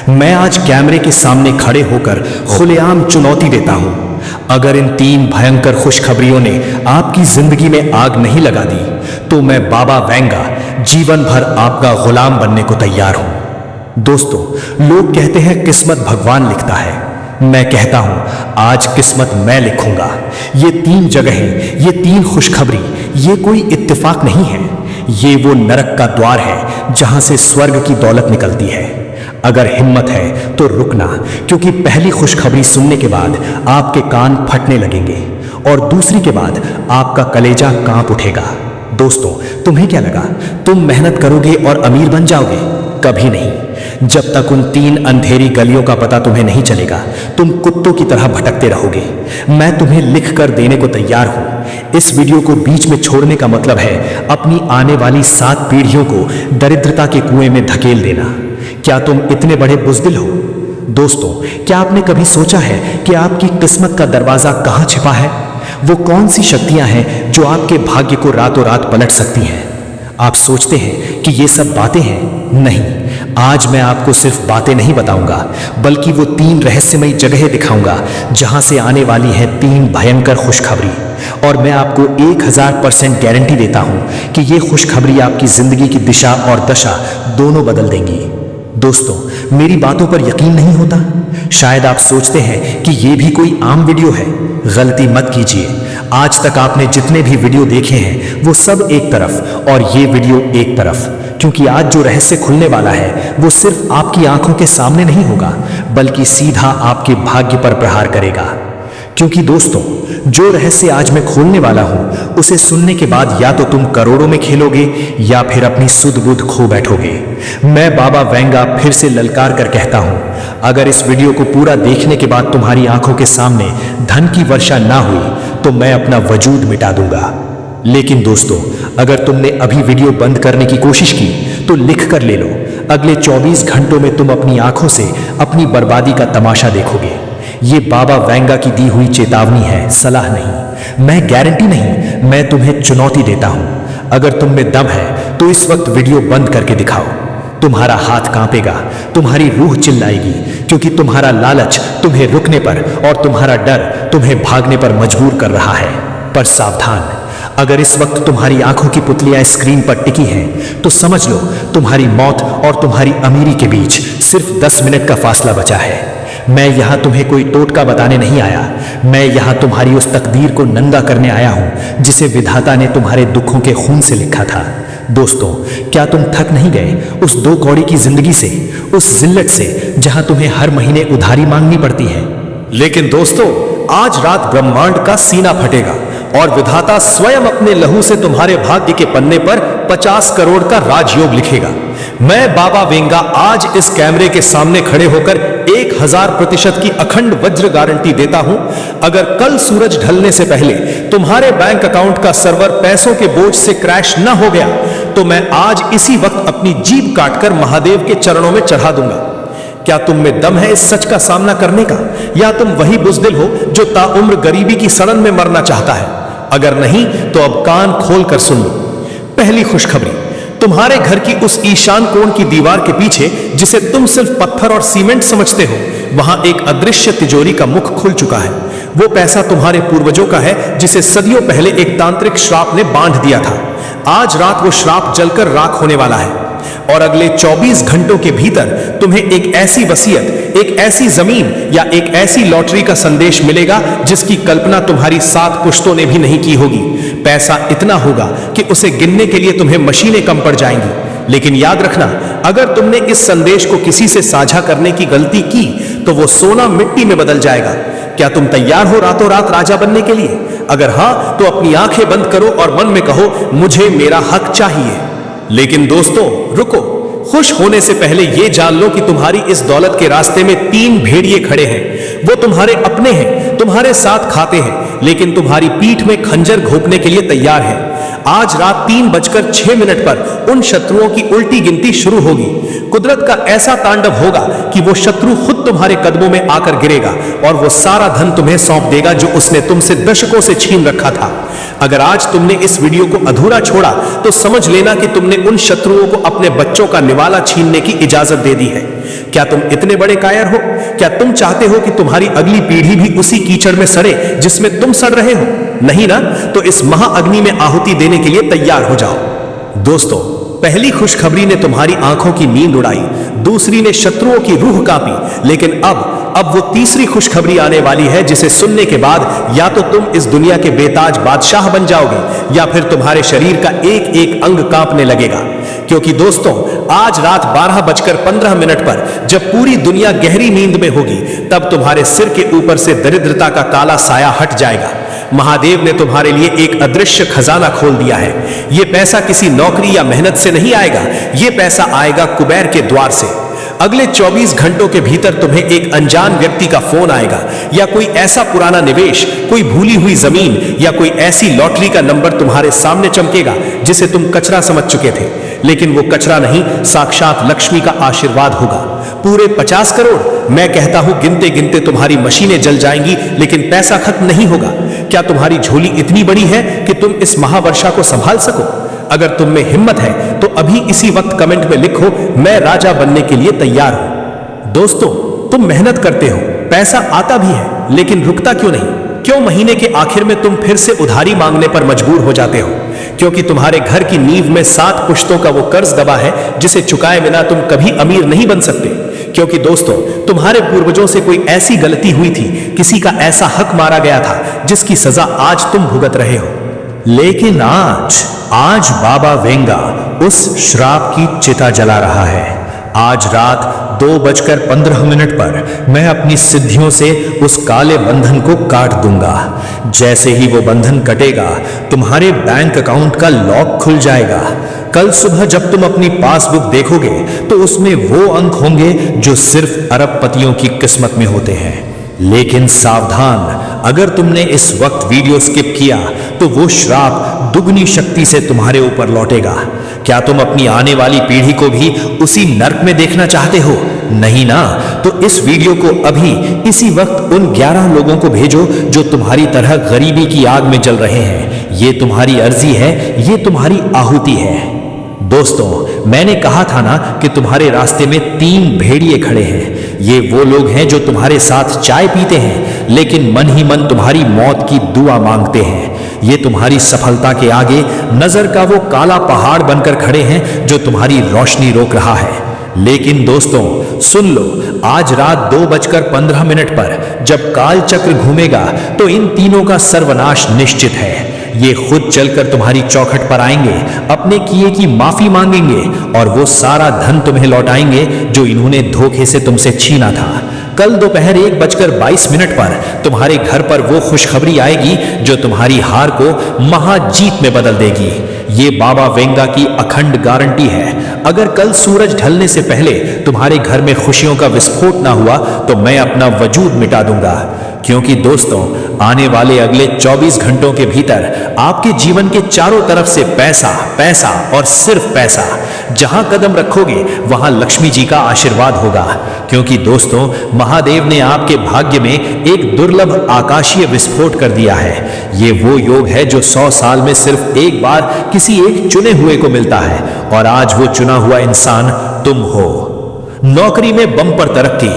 मैं आज कैमरे के सामने खड़े होकर खुलेआम चुनौती देता हूं। अगर इन 3 भयंकर खुशखबरियों ने आपकी जिंदगी में आग नहीं लगा दी तो मैं बाबा वेंगा जीवन भर आपका गुलाम बनने को तैयार हूं। दोस्तों, लोग कहते हैं किस्मत भगवान लिखता है। मैं कहता हूं आज किस्मत मैं लिखूंगा। ये 3 जगहें, ये 3 खुशखबरी, ये कोई इत्तेफाक नहीं है। ये वो नरक का द्वार है जहां से स्वर्ग की दौलत निकलती है। अगर हिम्मत है तो रुकना, क्योंकि पहली खुशखबरी सुनने के बाद आपके कान फटने लगेंगे और दूसरी के बाद आपका कलेजा कांप उठेगा। दोस्तों, तुम्हें क्या लगा तुम मेहनत करोगे और अमीर बन जाओगे? कभी नहीं। जब तक उन 3 अंधेरी गलियों का पता तुम्हें नहीं चलेगा, तुम कुत्तों की तरह भटकते रहोगे। मैं तुम्हें लिख कर देने को तैयार हूं। इस वीडियो को बीच में छोड़ने का मतलब है अपनी आने वाली 7 पीढ़ियों को दरिद्रता के कुएं में धकेल देना। क्या तुम इतने बड़े बुज़दिल हो? दोस्तों, क्या आपने कभी सोचा है कि आपकी किस्मत का दरवाजा कहां छिपा है? वो कौन सी शक्तियां हैं जो आपके भाग्य को रातों रात पलट सकती हैं? आप सोचते हैं कि ये सब बातें हैं? नहीं, आज मैं आपको सिर्फ बातें नहीं बताऊंगा, बल्कि वो 3 रहस्यमयी जगहें दिखाऊंगा जहां से आने वाली है 3 भयंकर खुशखबरी। और मैं आपको 1000% गारंटी देता हूं कि ये खुशखबरी आपकी जिंदगी की दिशा और दशा दोनों बदल देंगी। दोस्तों, मेरी बातों पर यकीन नहीं होता? शायद आप सोचते हैं कि ये भी कोई आम वीडियो है। गलती मत कीजिए। आज तक आपने जितने भी वीडियो देखे हैं वो सब एक तरफ और ये वीडियो एक तरफ, क्योंकि आज जो रहस्य खुलने वाला है वो सिर्फ आपकी आंखों के सामने नहीं होगा, बल्कि सीधा आपके भाग्य पर प्रहार करेगा। क्योंकि दोस्तों, जो रहस्य आज मैं खोलने वाला हूं उसे सुनने के बाद या तो तुम करोड़ों में खेलोगे या फिर अपनी सुध बुध खो बैठोगे। मैं बाबा वेंगा फिर से ललकार कर कहता हूं, अगर इस वीडियो को पूरा देखने के बाद तुम्हारी आंखों के सामने धन की वर्षा ना हुई तो मैं अपना वजूद मिटा दूंगा। लेकिन दोस्तों, अगर तुमने अभी वीडियो बंद करने की कोशिश की तो लिख कर ले लो, अगले 24 घंटों में तुम अपनी आंखों से अपनी बर्बादी का तमाशा देखोगे। ये बाबा वेंगा की दी हुई चेतावनी है, सलाह नहीं। मैं गारंटी नहीं, मैं तुम्हें चुनौती देता हूं। अगर तुम में दम है तो इस वक्त वीडियो बंद करके दिखाओ। तुम्हारा हाथ कांपेगा, तुम्हारी रूह चिल्लाएगी, क्योंकि तुम्हारा लालच तुम्हें रुकने पर और तुम्हारा डर तुम्हें भागने पर मजबूर कर रहा है। पर सावधान, अगर इस वक्त तुम्हारी आंखों की पुतलियां स्क्रीन पर टिकी हैं तो समझ लो तुम्हारी मौत और तुम्हारी अमीरी के बीच सिर्फ 10 मिनट का फासला बचा है। मैं यहां तुम्हें कोई टोटका बताने नहीं आया। मैं यहां तुम्हारी उस तकदीर को नंगा करने आया हूं जिसे विधाता ने तुम्हारे दुखों के खून से लिखा था। दोस्तों, क्या तुम थक नहीं गए उस 2 कौड़ी की जिंदगी से, उस जिल्लत से जहां तुम्हें हर महीने उधारी मांगनी पड़ती है? लेकिन दोस्तों, आज रात ब्रह्मांड का सीना फटेगा और विधाता स्वयं अपने लहू से तुम्हारे भाग्य के पन्ने पर 50 करोड़ का राजयोग लिखेगा। मैं बाबा वेंगा आज इस कैमरे के सामने खड़े होकर 1000% की अखंड वज्र गारंटी देता हूं, अगर कल सूरज ढलने से पहले तुम्हारे बैंक अकाउंट का सर्वर पैसों के बोझ से क्रैश न हो गया तो मैं आज इसी वक्त अपनी जीभ काटकर महादेव के चरणों में चढ़ा दूंगा। क्या तुम में दम है इस सच का सामना करने का, या तुम वही बुज़दिल हो जो ताउम्र गरीबी की सड़न में मरना चाहता है? अगर नहीं तो अब कान खोल कर सुन लो। पहली खुशखबरी, तुम्हारे घर की उस ईशान कोण की दीवार के पीछे, जिसे तुम सिर्फ पत्थर और सीमेंट समझते हो, वहां एक अदृश्य तिजोरी का मुख खुल चुका है। वो पैसा तुम्हारे पूर्वजों का है जिसे सदियों पहले एक तांत्रिक श्राप ने बांध दिया था। आज रात वो श्राप जलकर राख होने वाला है और अगले 24 घंटों के भीतर तुम्हें एक ऐसी वसीयत, एक ऐसी जमीन या एक ऐसी लॉटरी का संदेश मिलेगा जिसकी कल्पना तुम्हारी 7 पुश्तों ने भी नहीं की होगी। पैसा इतना होगा कि उसे गिनने के लिए तुम्हें मशीनें कम पड़ जाएंगी। लेकिन याद रखना, अगर तुमने इस संदेश को किसी से साझा करने की गलती की तो वो सोना मिट्टी में बदल जाएगा। क्या तुम तैयार हो रातों रात राजा बनने के लिए? अगर हां तो अपनी आंखें बंद करो और मन में कहो, मुझे मेरा हक चाहिए। लेकिन दोस्तों रुको, खुश होने से पहले यह जान लो कि तुम्हारी इस दौलत के रास्ते में 3 भेड़िए खड़े हैं। वो तुम्हारे अपने हैं, तुम्हारे साथ खाते हैं, लेकिन तुम्हारी पीठ में खंजर घोंपने के लिए तैयार हैं। आज रात 3:06 पर उन शत्रुओं की उल्टी गिनती शुरू होगी। कुदरत का ऐसा तांडव होगा कि वो शत्रु खुद तुम्हारे कदमों में आकर गिरेगा और वो सारा धन तुम्हें सौंप देगा जो उसने तुमसे दशकों से छीन रखा था। अगर आज तुमने इस वीडियो को अधूरा छोड़ा तो समझ लेना कि तुमने उन शत्रुओं को अपने बच्चों का निवाला छीनने की इजाजत दे दी है। क्या तुम इतने बड़े कायर हो? क्या तुम चाहते हो कि तुम्हारी अगली पीढ़ी भी उसी कीचड़ में सड़े जिसमें तुम सड़ रहे हो? नहीं ना? तो इस महाअग्नि में आहुति देने के लिए तैयार हो जाओ। दोस्तों, पहली खुशखबरी ने तुम्हारी आंखों की नींद उड़ाई, दूसरी ने शत्रुओं की रूह कांपी, लेकिन अब वो तीसरी खुशखबरी आने वाली है जिसे सुनने के बाद या तो तुम इस दुनिया के बेताज बादशाह बन जाओगे या फिर तुम्हारे शरीर का एक एक अंग कांपने लगेगा। क्योंकि दोस्तों, आज रात 12:15 पर जब पूरी दुनिया गहरी नींद में होगी, तब तुम्हारे सिर के ऊपर से दरिद्रता का काला साया हट जाएगा। महादेव ने तुम्हारे लिए एक अदृश्य खजाना खोल दिया है। यह पैसा किसी नौकरी या मेहनत से नहीं आएगा, यह पैसा आएगा कुबेर के द्वार से। अगले 24 घंटों के भीतर तुम्हें एक अनजान व्यक्ति का फोन आएगा, या कोई ऐसा पुराना निवेश, कोई भूली हुई जमीन या कोई ऐसी लॉटरी का नंबर तुम्हारे सामने चमकेगा जिसे तुम कचरा समझ चुके थे। लेकिन वो कचरा नहीं, साक्षात लक्ष्मी का आशीर्वाद होगा। पूरे 50 करोड़। मैं कहता हूं गिनते गिनते तुम्हारी मशीनें जल जाएंगी, लेकिन पैसा खत्म नहीं होगा। क्या तुम्हारी झोली इतनी बड़ी है कि तुम इस महावर्षा को संभाल सको? अगर तुम में हिम्मत है तो अभी इसी वक्त कमेंट में लिखो, मैं राजा बनने के लिए तैयार हूं। दोस्तों, तुम मेहनत करते हो, पैसा आता भी है, लेकिन रुकता क्यों नहीं? क्यों महीने के आखिर में तुम फिर से उधारी मांगने पर मजबूर हो जाते हो? क्योंकि तुम्हारे घर की नींव में 7 पुश्तों का वो कर्ज दबा है जिसे चुकाए बिना तुम कभी अमीर नहीं बन सकते। क्योंकि दोस्तों, तुम्हारे पूर्वजों से कोई ऐसी गलती हुई थी, किसी का ऐसा हक मारा गया था जिसकी सजा आज तुम भुगत रहे हो। लेकिन आज बाबा वेंगा उस श्राप की चिता जला रहा है। आज रात 2:15 पर मैं अपनी सिद्धियों से उस काले बंधन को काट दूंगा। जैसे ही वो बंधन कटेगा, तुम्हारे बैंक अकाउंट का लॉक खुल जाएगा। कल सुबह जब तुम अपनी पासबुक देखोगे तो उसमें वो अंक होंगे जो सिर्फ अरबपतियों की किस्मत में होते हैं। लेकिन सावधान, अगर तुमने इस वक्त वीडियो स्किप किया तो वो श्राप दुगनी शक्ति से तुम्हारे ऊपर लौटेगा। क्या तुम अपनी आने वाली पीढ़ी को भी उसी नर्क में देखना चाहते हो? नहीं ना? तो इस वीडियो को अभी इसी वक्त उन 11 लोगों को भेजो जो तुम्हारी तरह गरीबी की आग में जल रहे हैं। ये तुम्हारी अर्जी है, ये तुम्हारी आहुति है। दोस्तों, मैंने कहा था ना कि तुम्हारे रास्ते में 3 भेड़िए खड़े हैं। ये वो लोग हैं जो तुम्हारे साथ चाय पीते हैं, लेकिन मन ही मन तुम्हारी मौत की दुआ मांगते हैं। ये तुम्हारी सफलता के आगे नजर का वो काला पहाड़ बनकर खड़े हैं जो तुम्हारी रोशनी रोक रहा है। लेकिन दोस्तों, सुन लो, आज रात 2:15 पर जब काल चक्र घूमेगा तो इन तीनों का सर्वनाश निश्चित है। ये खुद चलकर तुम्हारी चौखट पर आएंगे, अपने किए की माफी मांगेंगे और वो सारा धन तुम्हें लौटाएंगे जो इन्होंने धोखे से तुमसे छीना था। कल दोपहर 1:22 पर तुम्हारे घर पर वो खुशखबरी आएगी जो तुम्हारी हार को महाजीत में बदल देगी। ये बाबा वेंगा की अखंड गारंटी है। अगर कल सूरज ढलने से पहले तुम्हारे घर में खुशियों का विस्फोट ना हुआ तो मैं अपना वजूद मिटा दूंगा। क्योंकि दोस्तों, आने वाले अगले 24 घंटों के भीतर आपके जीवन के चारों तरफ से पैसा, पैसा और सिर्फ पैसा। जहां कदम रखोगे वहां लक्ष्मी जी का आशीर्वाद होगा। क्योंकि दोस्तों, महादेव ने आपके भाग्य में एक दुर्लभ आकाशीय विस्फोट कर दिया है। ये वो योग है जो 100 साल में सिर्फ एक बार किसी एक चुने हुए को मिलता है, और आज वो चुना हुआ इंसान तुम हो। नौकरी में बम्पर तरक्की,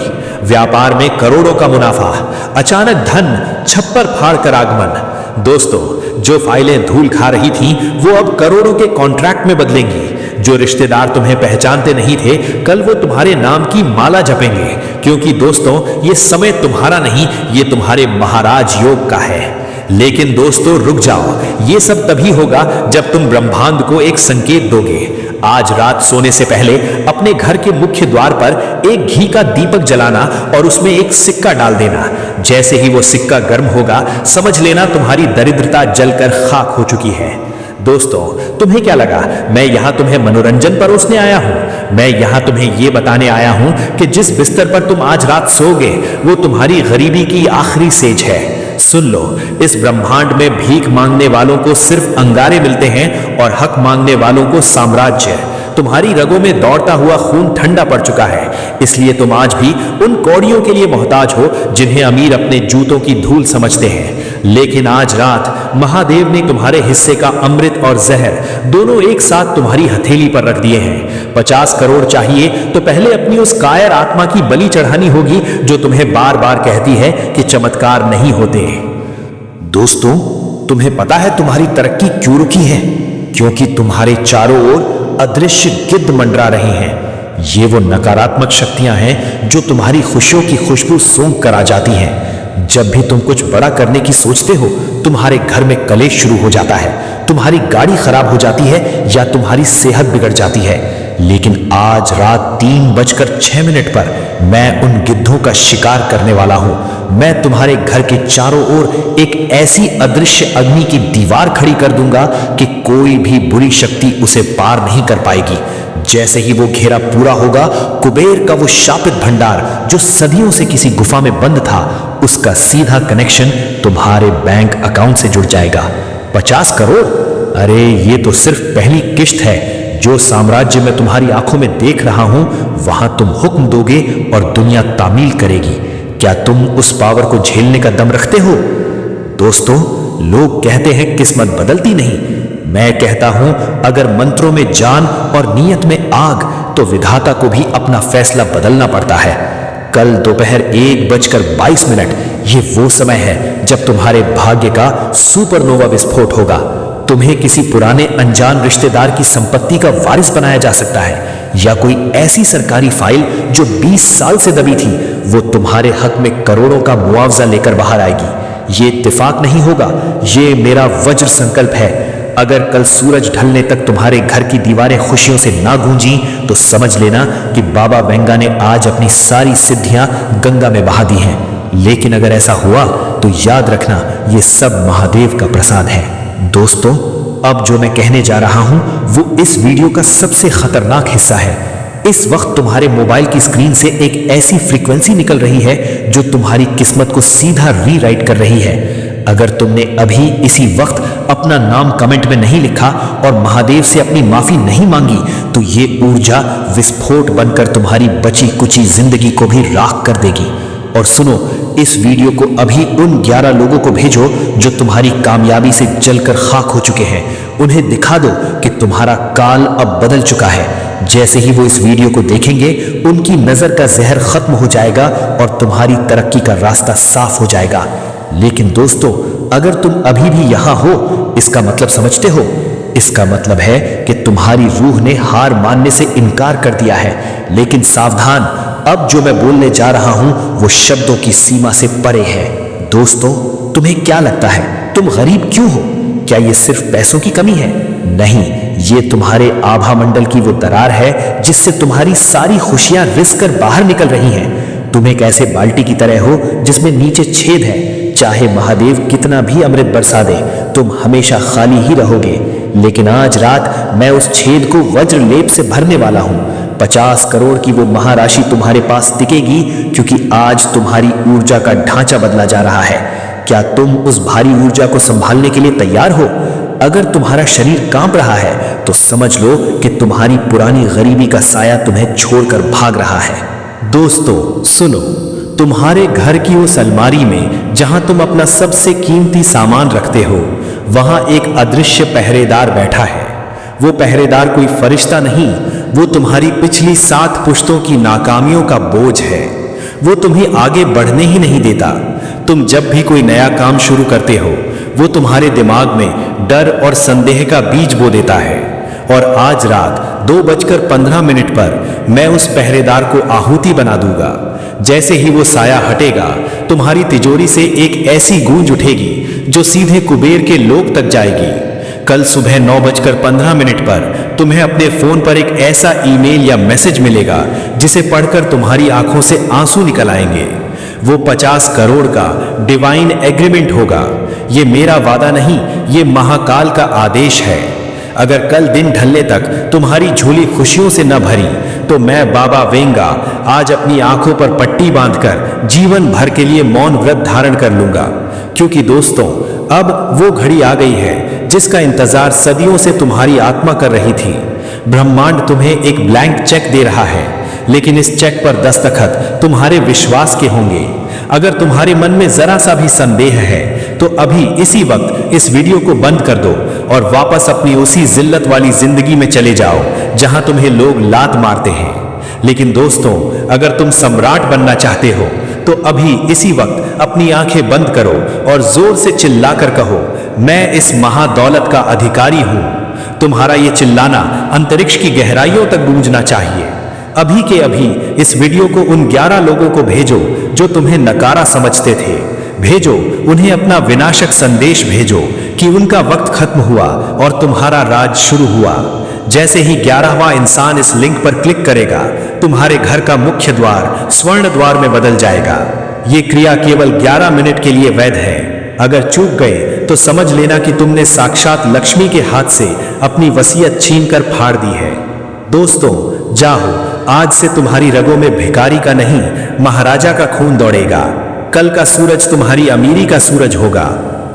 व्यापार में करोड़ों का मुनाफा, अचानक धन छप्पर फाड़ कर आगमन। दोस्तों, जो फाइलें धूल खा रही थीं, वो अब करोड़ों के कॉन्ट्रैक्ट में बदलेंगी। जो रिश्तेदार तुम्हें पहचानते नहीं थे, कल वो तुम्हारे नाम की माला जपेंगे। क्योंकि दोस्तों, ये समय तुम्हारा नहीं, ये तुम्हारे महाराज योग का है। लेकिन दोस्तों, रुक जाओ, ये सब तभी होगा जब तुम ब्रह्मांड को एक संकेत दोगे। आज रात सोने से पहले अपने घर के मुख्य द्वार पर एक घी का दीपक जलाना और उसमें एक सिक्का डाल देना। जैसे ही वो सिक्का गर्म होगा, समझ लेना तुम्हारी दरिद्रता जलकर खाक हो चुकी है। दोस्तों, तुम्हें क्या लगा मैं यहां तुम्हें मनोरंजन परोसने आया हूं? मैं यहां तुम्हें यह बताने आया हूं कि जिस बिस्तर पर तुम आज रात सोओगे वो तुम्हारी गरीबी की आखिरी सेज है। सुन लो, इस ब्रह्मांड में भीख मांगने वालों को सिर्फ अंगारे मिलते हैं और हक मांगने वालों को साम्राज्य। तुम्हारी रगों में दौड़ता हुआ खून ठंडा पड़ चुका है, इसलिए तुम आज भी उन कौड़ियों के लिए मोहताज हो जिन्हें अमीर अपने जूतों की धूल समझते हैं। लेकिन आज रात महादेव ने तुम्हारे हिस्से का अमृत और जहर दोनों एक साथ तुम्हारी हथेली पर रख दिए हैं। 50 करोड़ चाहिए तो पहले अपनी उस कायर आत्मा की बलि चढ़ानी होगी जो तुम्हें बार बार कहती है कि चमत्कार नहीं होते। दोस्तों, तुम्हें पता है तुम्हारी तरक्की क्यों रुकी है? क्योंकि तुम्हारे चारों ओर अदृश्य गिद्ध मंडरा रहे हैं। ये वो नकारात्मक शक्तियां हैं जो तुम्हारी खुशियों की खुशबू सूंघ कर आ जाती हैं। जब भी तुम कुछ बड़ा करने की सोचते हो, तुम्हारे घर में कलेश शुरू हो जाता है, तुम्हारी गाड़ी खराब हो जाती है या तुम्हारी सेहत बिगड़ जाती है। लेकिन आज रात 3:06 पर मैं उन गिद्धों का शिकार करने वाला हूं। मैं तुम्हारे घर के चारों ओर एक ऐसी अदृश्य अग्नि की दीवार खड़ी कर दूंगा कि कोई भी बुरी शक्ति उसे पार नहीं कर पाएगी। जैसे ही वो घेरा पूरा होगा, कुबेर का वो शापित भंडार जो सदियों से किसी गुफा में बंद था, उसका सीधा कनेक्शन तुम्हारे बैंक अकाउंट से जुड़ जाएगा। 50 करोड़? अरे ये तो सिर्फ पहली किश्त है। जो साम्राज्य मैं तुम्हारी आंखों में देख रहा हूं, वहां तुम हुक्म दोगे और दुनिया तामील करेगी। क्या तुम उस पावर को झेलने का दम रखते हो? दोस्तों, लोग कहते हैं किस्मत बदलती नहीं। मैं कहता हूं, अगर मंत्रों में जान और नीयत में आग, तो विधाता को भी अपना फैसला बदलना पड़ता है। कल दोपहर 1:22 ये वो समय है जब तुम्हारे भाग्य का सुपरनोवा विस्फोट होगा। तुम्हें किसी पुराने अनजान रिश्तेदार की संपत्ति का वारिस बनाया जा सकता है, या कोई ऐसी सरकारी फाइल जो 20 साल से दबी थी, वो तुम्हारे हक में करोड़ों का मुआवजा लेकर बाहर आएगी। ये इत्तेफाक नहीं होगा, ये मेरा वज्र संकल्प है। अगर कल सूरज ढलने तक तुम्हारे घर की दीवारें खुशियों से ना गूंजी, तो समझ लेना कि बाबा वेंगा ने आज अपनी सारी सिद्धियां गंगा में बहा दी हैं। लेकिन अगर ऐसा हुआ तो याद रखना, ये सब महादेव का प्रसाद है। दोस्तों, अब जो मैं कहने जा रहा हूं वो इस वीडियो का सबसे खतरनाक हिस्सा है। इस वक्त तुम्हारे मोबाइल की स्क्रीन से एक ऐसी फ्रीक्वेंसी निकल रही है जो तुम्हारी किस्मत को सीधा रीराइट कर रही है। अगर तुमने अभी इसी वक्त अपना नाम कमेंट में नहीं लिखा और महादेव से अपनी माफी नहीं मांगी, तो ये ऊर्जा विस्फोट बनकर तुम्हारी बची कुची जिंदगी को भी राख कर देगी। और सुनो, इस वीडियो को अभी उन 11 लोगों को भेजो जो तुम्हारी कामयाबी से जलकर खाक हो चुके हैं। उन्हें दिखा दो कि तुम्हारा काल अब बदल चुका है। जैसे ही वो इस वीडियो को देखेंगे, उनकी नजर का जहर खत्म हो जाएगा और तुम्हारी तरक्की का रास्ता साफ हो जाएगा। लेकिन दोस्तों, अगर तुम अभी भी यहां हो, इसका मतलब समझते हो? इसका मतलब है कि तुम्हारी रूह ने हार मानने से इनकार कर दिया है। लेकिन सावधान, अब जो मैं बोलने जा रहा हूं वो शब्दों की सीमा से परे है। दोस्तों, तुम्हें क्या लगता है, तुम गरीब क्यों हो? क्या ये सिर्फ पैसों की कमी है? नहीं, ये तुम्हारे आभा मंडल की वो दरार है जिससे तुम्हारी सारी खुशियां रिस कर बाहर निकल रही हैं। तुम एक ऐसे बाल्टी की तरह हो जिसमें नीचे छेद है। चाहे महादेव कितना भी अमृत बरसा दे, तुम हमेशा खाली ही रहोगे। लेकिन आज रात मैं उस छेद को वज्र लेप से भरने वाला हूं। 50 करोड़ की वो महाराशि तुम्हारे पास टिकेगी, क्योंकि आज तुम्हारी ऊर्जा का ढांचा बदला जा रहा है। क्या तुम उस भारी ऊर्जा को संभालने के लिए तैयार हो? अगर तुम्हारा शरीर कांप रहा है तो समझ लो कि तुम्हारी पुरानी गरीबी का साया तुम्हें छोड़कर भाग रहा है। दोस्तों सुनो, तुम्हारे घर की उस अलमारी में जहां तुम अपना सबसे कीमती सामान रखते हो, वहां एक अदृश्य पहरेदार बैठा है। वो पहरेदार कोई फरिश्ता नहीं, वो तुम्हारी पिछली 7 पुश्तों की नाकामियों का बोझ है। वो तुम्हें आगे बढ़ने ही नहीं देता। तुम जब भी कोई नया काम शुरू करते हो, वो तुम्हारे दिमाग में डर और संदेह का बीज बो देता है। और आज रात 2:15 पर मैं उस पहरेदार को आहुति बना दूंगा। जैसे ही वो साया हटेगा, तुम्हारी तिजोरी से एक ऐसी गूंज उठेगी जो सीधे कुबेर के लोक तक जाएगी। कल सुबह 9:15 पर तुम्हें अपने फोन पर एक ऐसा ईमेल या मैसेज मिलेगा जिसे पढ़कर तुम्हारी आंखों से आंसू निकल आएंगे। वो 50 करोड़ का डिवाइन एग्रीमेंट होगा। ये मेरा वादा नहीं, ये महाकाल का आदेश है। अगर कल दिन ढलने तक तुम्हारी झोली खुशियों से न भरी, तो मैं बाबा वेंगा आज अपनी आंखों पर पट्टी बांधकर जीवन भर के लिए मौन व्रत धारण कर लूंगा। क्योंकि दोस्तों, अब वो घड़ी आ गई है जिसका इंतजार सदियों से तुम्हारी आत्मा कर रही थी। ब्रह्मांड तुम्हें एक ब्लैंक चेक दे रहा है, लेकिन इस चेक पर दस्तखत तुम्हारे विश्वास के होंगे। अगर तुम्हारे मन में जरा सा भी संदेह है तो अभी इसी वक्त इस वीडियो को बंद कर दो और वापस अपनी उसी जिल्लत वाली जिंदगी में चले जाओ जहां तुम्हें लोग लात मारते हैं। लेकिन दोस्तों, अगर तुम सम्राट बनना चाहते हो तो अभी इसी वक्त अपनी आंखें बंद करो और जोर से चिल्लाकर कहो, मैं इस महादौलत का अधिकारी हूं। तुम्हारा ये चिल्लाना अंतरिक्ष की गहराइयों तक गूंजना चाहिए। अभी के अभी इस वीडियो को उन 11 लोगों को भेजो जो तुम्हें नकारा समझते थे। भेजो उन्हें अपना विनाशक संदेश भेजो कि उनका वक्त खत्म हुआ और तुम्हारा राज शुरू हुआ। जैसे ही 11वां इंसान इस लिंक पर क्लिक करेगा, तुम्हारे घर का मुख्य द्वार स्वर्ण द्वार में बदल जाएगा। ये क्रिया केवल 11 मिनट के लिए वैध है। अगर चूक गए तो समझ लेना कि तुमने साक्षात लक्ष्मी के हाथ से अपनी वसीयत छीनकर फाड़ दी है। दोस्तों, जाओ, आज से तुम्हारी रगों में भिखारी का नहीं, महाराजा का खून दौड़ेगा। कल का सूरज तुम्हारी अमीरी का सूरज होगा।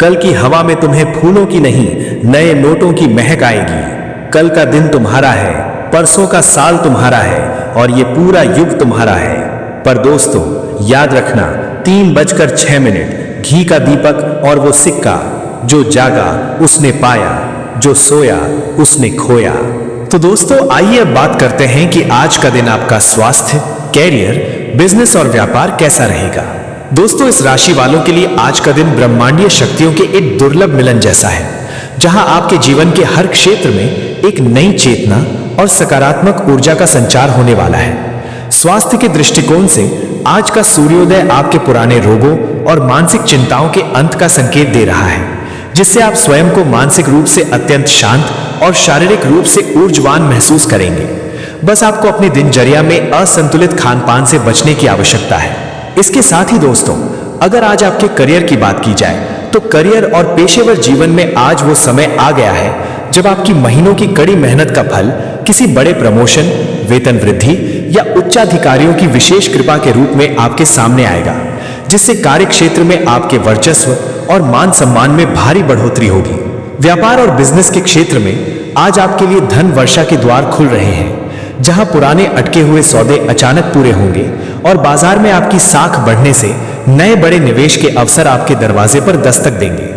कल की हवा में तुम्हें फूलों की नहीं, नए नोटों की महक आएगी। कल का दिन तुम्हारा है, परसों का साल तुम्हारा है और ये पूरा युग तुम्हारा है। पर दोस्तों, याद रखना, 3:06, घी का दीपक और वो सिक्का, जो जागा उसने पाया, जो सोया उसने खोया। तो दोस्तों, आइए अब बात करते हैं कि आज का दिन आपका स्वास्थ्य, कैरियर, बिजनेस और व्यापार कैसा रहेगा। दोस्तों, इस राशि वालों के लिए आज का दिन ब्रह्मांडीय शक्तियों के एक दुर्लभ मिलन जैसा है, जहां आपके जीवन के हर क्षेत्र में एक नई चेतना और सकारात्मक ऊर्जा का संचार होने वाला है। स्वास्थ्य के दृष्टिकोण से आज का सूर्योदय आपके पुराने रोगों और मानसिक चिंताओं के अंत का संकेत दे रहा है, जिससे आप स्वयं को मानसिक रूप से अत्यंत शांत और शारीरिक रूप से ऊर्जावान महसूस करेंगे। बस आपको अपनी दिनचर्या में असंतुलित खान पान से बचने की आवश्यकता है। इसके साथ ही दोस्तों, अगर आज आपके करियर की बात की जाए तो करियर और पेशेवर जीवन में आज वो समय आ गया है जब आपकी महीनों की कड़ी मेहनत का फल किसी बड़े प्रमोशन, वेतन वृद्धि या उच्चाधिकारियों की विशेष कृपा के रूप में आपके सामने आएगा, जिससे कार्य क्षेत्र में आपके वर्चस्व और मान सम्मान में भारी बढ़ोतरी होगी। व्यापार और बिजनेस के क्षेत्र में आज आपके लिए धन वर्षा के द्वार खुल रहे हैं, जहां पुराने अटके हुए सौदे अचानक पूरे होंगे और बाजार में आपकी साख बढ़ने से नए बड़े निवेश के अवसर आपके दरवाजे पर दस्तक देंगे,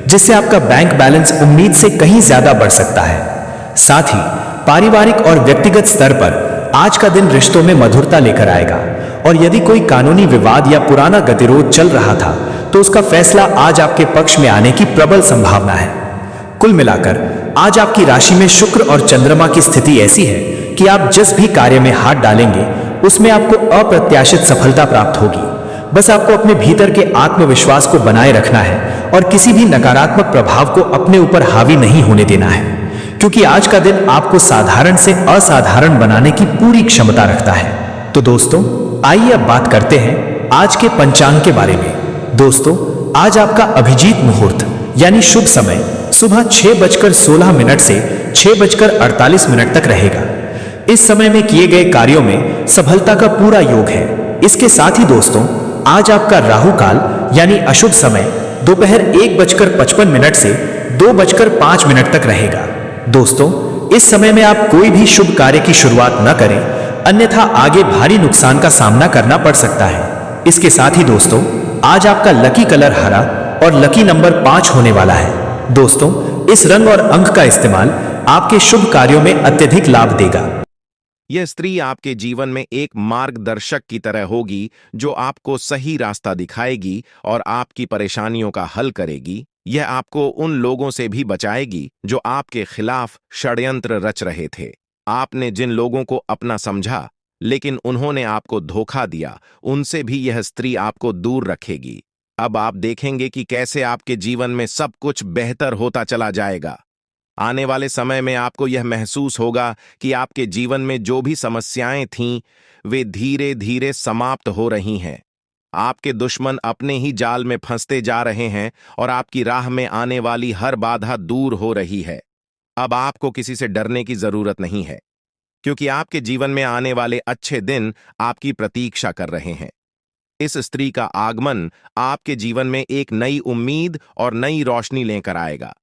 जिससे आपका बैंक बैलेंस उम्मीद से कहीं ज्यादा बढ़ सकता है। साथ ही पारिवारिक और व्यक्तिगत स्तर पर आज का दिन रिश्तों में मधुरता लेकर आएगा और यदि कोई कानूनी विवाद या पुराना गतिरोध चल रहा था तो उसका फैसला आज आपके पक्ष में आने की प्रबल संभावना है। कुल मिलाकर आज आपकी राशि में शुक्र और चंद्रमा की स्थिति ऐसी है कि आप जिस भी कार्य में हाथ डालेंगे उसमें आपको अप्रत्याशित सफलता प्राप्त होगी। बस आपको अपने भीतर के आत्मविश्वास को बनाए रखना है और किसी भी नकारात्मक प्रभाव को अपने ऊपर हावी नहीं होने देना है, क्योंकि आज का दिन आपको साधारण से असाधारण बनाने की पूरी क्षमता रखता है। तो दोस्तों, आइए अब बात करते हैं आज के पंचांग के बारे में। दोस्तों, आज आपका अभिजीत मुहूर्त यानी शुभ समय सुबह 6:16 से 6:48 तक रहेगा। इस समय में किए गए कार्यों में सफलता का पूरा योग है। इसके साथ ही दोस्तों, आज आपका राहु काल यानी अशुभ समय दोपहर 1:55 से 2:05 तक रहेगा। दोस्तों, इस समय में आप कोई भी शुभ कार्य की शुरुआत न करें, अन्यथा आगे भारी नुकसान का सामना करना पड़ सकता है। इसके साथ ही दोस्तों, आज आपका लकी कलर हरा और लकी नंबर 5 होने वाला है। दोस्तों, इस रंग और अंक का इस्तेमाल आपके शुभ कार्यों में अत्यधिक लाभ देगा। यह स्त्री आपके जीवन में एक मार्गदर्शक की तरह होगी, जो आपको सही रास्ता दिखाएगी और आपकी परेशानियों का हल करेगी। यह आपको उन लोगों से भी बचाएगी जो आपके खिलाफ षड्यंत्र रच रहे थे। आपने जिन लोगों को अपना समझा लेकिन उन्होंने आपको धोखा दिया, उनसे भी यह स्त्री आपको दूर रखेगी। अब आप देखेंगे कि कैसे आपके जीवन में सब कुछ बेहतर होता चला जाएगा। आने वाले समय में आपको यह महसूस होगा कि आपके जीवन में जो भी समस्याएं थीं, वे धीरे धीरे समाप्त हो रही हैं। आपके दुश्मन अपने ही जाल में फंसते जा रहे हैं और आपकी राह में आने वाली हर बाधा दूर हो रही है। अब आपको किसी से डरने की जरूरत नहीं है, क्योंकि आपके जीवन में आने वाले अच्छे दिन आपकी प्रतीक्षा कर रहे हैं। इस स्त्री का आगमन आपके जीवन में एक नई उम्मीद और नई रोशनी लेकर आएगा।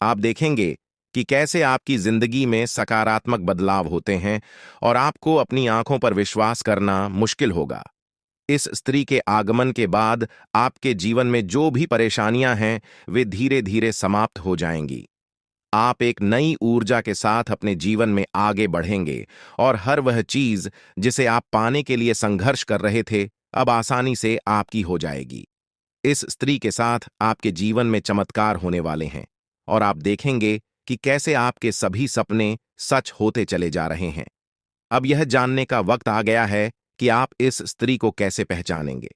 आप देखेंगे कि कैसे आपकी जिंदगी में सकारात्मक बदलाव होते हैं और आपको अपनी आंखों पर विश्वास करना मुश्किल होगा। इस स्त्री के आगमन के बाद आपके जीवन में जो भी परेशानियां हैं वे धीरे धीरे समाप्त हो जाएंगी। आप एक नई ऊर्जा के साथ अपने जीवन में आगे बढ़ेंगे और हर वह चीज जिसे आप पाने के लिए संघर्ष कर रहे थे अब आसानी से आपकी हो जाएगी। इस स्त्री के साथ आपके जीवन में चमत्कार होने वाले हैं और आप देखेंगे कि कैसे आपके सभी सपने सच होते चले जा रहे हैं। अब यह जानने का वक्त आ गया है कि आप इस स्त्री को कैसे पहचानेंगे।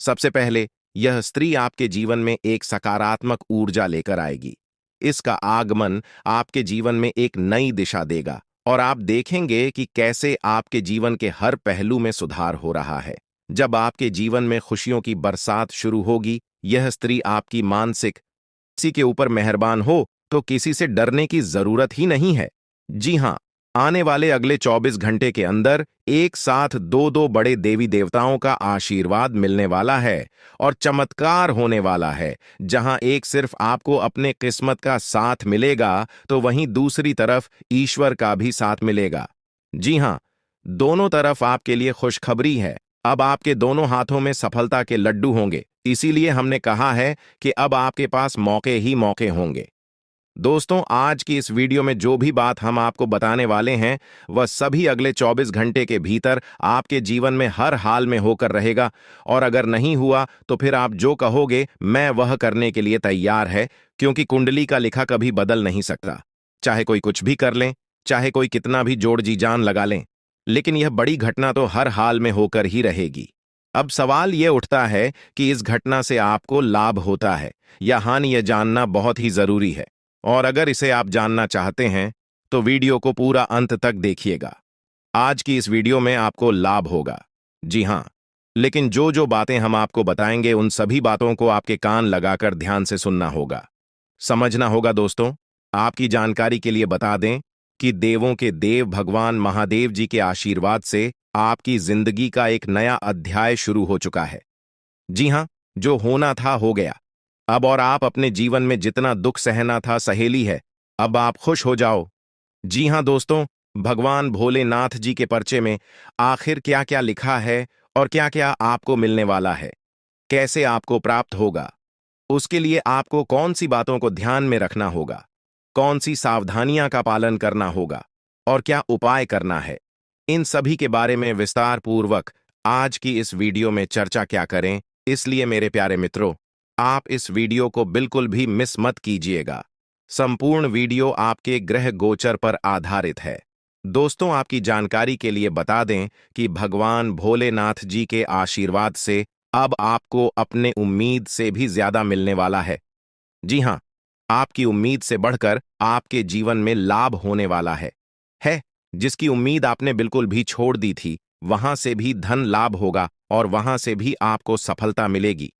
सबसे पहले यह स्त्री आपके जीवन में एक सकारात्मक ऊर्जा लेकर आएगी। इसका आगमन आपके जीवन में एक नई दिशा देगा और आप देखेंगे कि कैसे आपके जीवन के हर पहलू में सुधार हो रहा है। जब आपके जीवन में खुशियों की बरसात शुरू होगी, यह स्त्री आपकी मानसिक किसी के ऊपर मेहरबान हो तो किसी से डरने की जरूरत ही नहीं है। जी हां, आने वाले अगले 24 घंटे के अंदर एक साथ दो बड़े देवी देवताओं का आशीर्वाद मिलने वाला है और चमत्कार होने वाला है। जहां एक सिर्फ आपको अपने किस्मत का साथ मिलेगा तो वहीं दूसरी तरफ ईश्वर का भी साथ मिलेगा। जी हां, दोनों तरफ आपके लिए खुशखबरी है। अब आपके दोनों हाथों में सफलता के लड्डू होंगे। इसीलिए हमने कहा है कि अब आपके पास मौके ही मौके होंगे। दोस्तों, आज की इस वीडियो में जो भी बात हम आपको बताने वाले हैं वह सभी अगले 24 घंटे के भीतर आपके जीवन में हर हाल में होकर रहेगा और अगर नहीं हुआ तो फिर आप जो कहोगे मैं वह करने के लिए तैयार है, क्योंकि कुंडली का लिखा कभी बदल नहीं सकता। चाहे कोई कुछ भी कर लें, चाहे कोई कितना भी जोड़ जी जान लगा लें, लेकिन यह बड़ी घटना तो हर हाल में होकर ही रहेगी। अब सवाल यह उठता है कि इस घटना से आपको लाभ होता है या हानि, यह जानना बहुत ही जरूरी है। और अगर इसे आप जानना चाहते हैं तो वीडियो को पूरा अंत तक देखिएगा। आज की इस वीडियो में आपको लाभ होगा। जी हां, लेकिन जो जो बातें हम आपको बताएंगे उन सभी बातों को आपके कान लगाकर ध्यान से सुनना होगा, समझना होगा। दोस्तों, आपकी जानकारी के लिए बता दें कि देवों के देव भगवान महादेव जी के आशीर्वाद से आपकी जिंदगी का एक नया अध्याय शुरू हो चुका है। जी हां, जो होना था हो गया अब, और आप अपने जीवन में जितना दुख सहना था सहेली है। अब आप खुश हो जाओ। जी हां दोस्तों, भगवान भोलेनाथ जी के पर्चे में आखिर क्या क्या लिखा है और क्या क्या आपको मिलने वाला है, कैसे आपको प्राप्त होगा, उसके लिए आपको कौन सी बातों को ध्यान में रखना होगा, कौन सी सावधानियां का पालन करना होगा और क्या उपाय करना है, इन सभी के बारे में विस्तार पूर्वक आज की इस वीडियो में चर्चा क्या करें। इसलिए मेरे प्यारे मित्रों, आप इस वीडियो को बिल्कुल भी मिस मत कीजिएगा। संपूर्ण वीडियो आपके ग्रह गोचर पर आधारित है। दोस्तों, आपकी जानकारी के लिए बता दें कि भगवान भोलेनाथ जी के आशीर्वाद से अब आपको अपने उम्मीद से भी ज्यादा मिलने वाला है। जी हां, आपकी उम्मीद से बढ़कर आपके जीवन में लाभ होने वाला है। जिसकी उम्मीद आपने बिल्कुल भी छोड़ दी थी, वहां से भी धन लाभ होगा और वहां से भी आपको सफलता मिलेगी,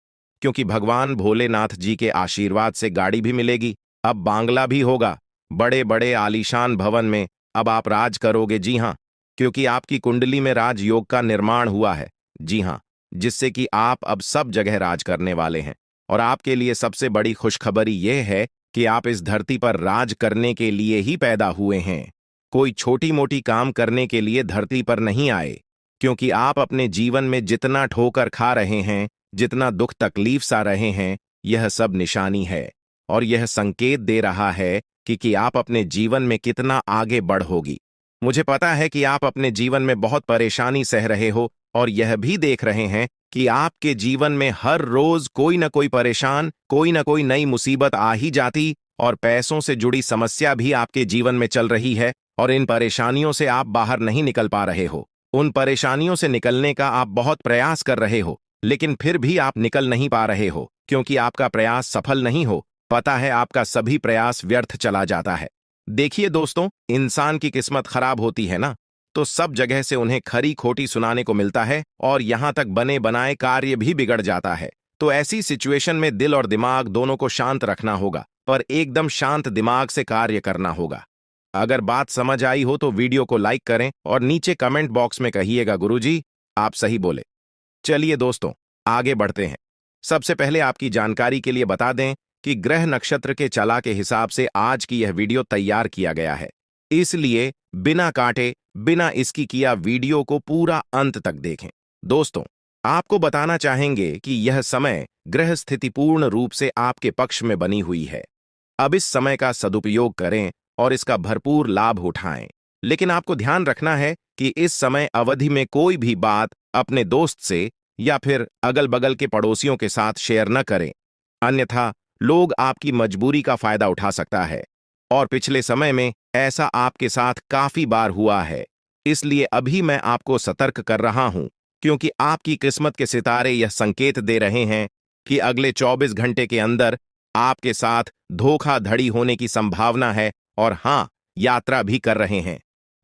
क्योंकि भगवान भोलेनाथ जी के आशीर्वाद से गाड़ी भी मिलेगी। अब बांग्ला भी होगा, बड़े बड़े आलीशान भवन में अब आप राज करोगे। जी हां, क्योंकि आपकी कुंडली में राजयोग का निर्माण हुआ है। जी हां, जिससे कि आप अब सब जगह राज करने वाले हैं। और आपके लिए सबसे बड़ी खुशखबरी यह है कि आप इस धरती पर राज करने के लिए ही पैदा हुए हैं। कोई छोटी मोटी काम करने के लिए धरती पर नहीं आए, क्योंकि आप अपने जीवन में जितना ठोकर खा रहे हैं, जितना दुख तकलीफ सा रहे हैं, यह सब निशानी है और यह संकेत दे रहा है कि आप अपने जीवन में कितना आगे बढ़ोगी। मुझे पता है कि आप अपने जीवन में बहुत परेशानी सह रहे हो और यह भी देख रहे हैं कि आपके जीवन में हर रोज कोई न कोई परेशान, कोई न कोई नई मुसीबत आ ही जाती और पैसों से जुड़ी समस्या भी आपके जीवन में चल रही है और इन परेशानियों से आप बाहर नहीं निकल पा रहे हो। उन परेशानियों से निकलने का आप बहुत प्रयास कर रहे हो, लेकिन फिर भी आप निकल नहीं पा रहे हो, क्योंकि आपका प्रयास सफल नहीं हो। पता है, आपका सभी प्रयास व्यर्थ चला जाता है। देखिए दोस्तों, इंसान की किस्मत खराब होती है ना, तो सब जगह से उन्हें खरी खोटी सुनाने को मिलता है और यहां तक बने बनाए कार्य भी बिगड़ जाता है। तो ऐसी सिचुएशन में दिल और दिमाग दोनों को शांत रखना होगा, पर एकदम शांत दिमाग से कार्य करना होगा। अगर बात समझ आई हो तो वीडियो को लाइक करें और नीचे कमेंट बॉक्स में कहिएगा गुरुजी आप सही बोले। चलिए दोस्तों, आगे बढ़ते हैं। सबसे पहले आपकी जानकारी के लिए बता दें कि ग्रह नक्षत्र के चला के हिसाब से आज की यह वीडियो तैयार किया गया है, इसलिए बिना काटे बिना इसकी किया वीडियो को पूरा अंत तक देखें। दोस्तों, आपको बताना चाहेंगे कि यह समय ग्रह स्थिति पूर्ण रूप से आपके पक्ष में बनी हुई है। अब इस समय का सदुपयोग करें और इसका भरपूर लाभ उठाएं। लेकिन आपको ध्यान रखना है कि इस समय अवधि में कोई भी बात अपने दोस्त से या फिर अगल बगल के पड़ोसियों के साथ शेयर न करें, अन्यथा लोग आपकी मजबूरी का फायदा उठा सकता है। और पिछले समय में ऐसा आपके साथ काफी बार हुआ है, इसलिए अभी मैं आपको सतर्क कर रहा हूं, क्योंकि आपकी किस्मत के सितारे यह संकेत दे रहे हैं कि अगले 24 घंटे के अंदर आपके साथ धोखाधड़ी होने की संभावना है। और हां, यात्रा भी कर रहे हैं,